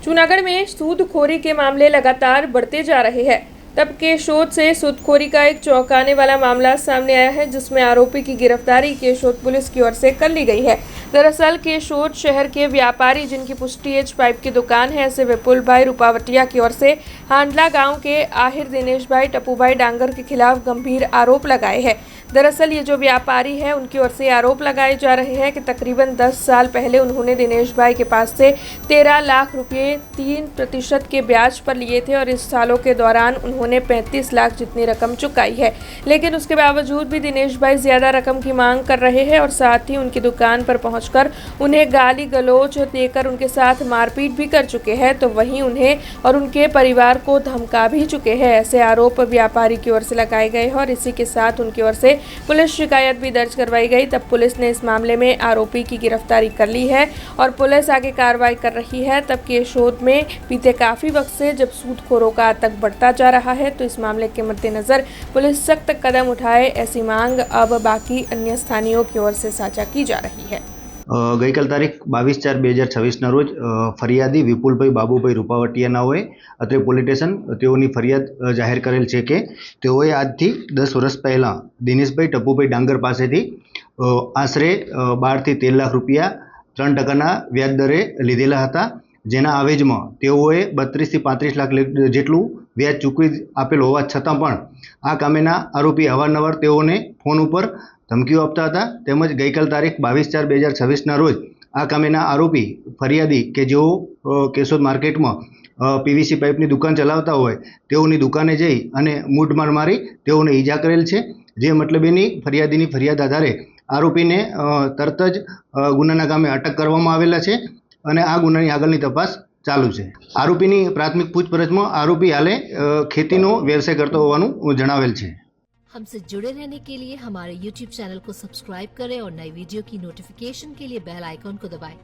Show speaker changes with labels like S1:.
S1: जूनागढ़ में सूदखोरी के मामले लगातार बढ़ते जा रहे हैं। तब केशोद से सूदखोरी का एक चौंकाने वाला मामला सामने आया है, जिसमें आरोपी की गिरफ्तारी केशोद पुलिस की ओर से कर ली गई है। दरअसल केशोद शहर के व्यापारी, जिनकी पुष्टि एच पाइप की दुकान है, ऐसे विपुल भाई रूपावटिया की ओर से हांडला गांव के आहिर दिनेश भाई टप्पू भाई डांगर के खिलाफ गंभीर आरोप लगाए हैं। दरअसल ये जो व्यापारी है, उनकी ओर से आरोप लगाए जा रहे हैं कि तकरीबन 10 साल पहले उन्होंने दिनेश भाई के पास से 13 लाख रुपये 3% के ब्याज पर लिए थे और इस सालों के दौरान उन्होंने 35 लाख जितनी रकम चुकाई है। लेकिन उसके बावजूद भी दिनेश भाई ज़्यादा रकम की मांग कर रहे हैं और साथ ही उनकी दुकान पर पहुंचकर उन्हें गाली गलौज देकर उनके साथ मारपीट भी कर चुके हैं, तो वहीं उन्हें और उनके परिवार को धमका भी चुके हैं। ऐसे आरोप व्यापारी की ओर से लगाए गए हैं और इसी के साथ उनकी ओर से पुलिस शिकायत भी दर्ज करवाई गई। तब पुलिस ने इस मामले में आरोपी की गिरफ्तारी कर ली है और पुलिस आगे कार्रवाई कर रही है। तब केशोद में बीते काफी वक्त से जब सूदखोरों का आतंक बढ़ता जा रहा है, तो इस मामले के मद्देनजर पुलिस सख्त कदम उठाए, ऐसी मांग अब बाकी अन्य स्थानीयों की ओर से साझा की जा रही है।
S2: ગઈકાલ તારીખ 22/4/2026 રોજ ફરિયાદી વિપુલભાઈ બાબુભાઈ રૂપાવટિયાનાઓએ અત્રે પોલીસ સ્ટેશન તેઓની ફરિયાદ જાહેર કરેલ છે કે તેઓએ આજથી 10 વર્ષ પહેલાં દિનેશભાઈ ટપ્પુભાઈ ડાંગર પાસેથી આશરે 12 થી 13 લાખ રૂપિયા 3% વ્યાજ દરે લીધેલા હતા, જેના આવેજમાં તેઓએ 32 થી 35 લાખ જેટલું વ્યાજ ચૂકવી આપેલ હોવા છતાં પણ આ કામેના આરોપી અવારનવાર તેઓને ફોન ઉપર ધમકીઓ આપતા હતા। તેમજ ગઈકાલ તારીખ 22/4/2026 રોજ આ કામેના આરોપી ફરિયાદી કે જેઓ કેશોદ માર્કેટમાં પીવીસી પાઇપની દુકાન ચલાવતા હોય તેઓની દુકાને જઈ અને મૂઢમાર મારી તેઓને ઈજા કરેલ છે, જે મતલબેની ફરિયાદીની ફરિયાદ આધારે આરોપીને તરત જ ગુનાના કામે અટક કરવામાં આવેલા છે અને આ ગુનાની આગળની તપાસ ચાલુ છે। આરોપીની પ્રાથમિક પૂછપરછમાં આરોપી હાલે ખેતીનો વ્યવસાય કરતો હોવાનું જણાવેલ છે।
S3: हमसे जुड़े रहने के लिए हमारे YouTube चैनल को सब्सक्राइब करें और नई वीडियो की नोटिफिकेशन के लिए बेल आइकॉन को दबाएं।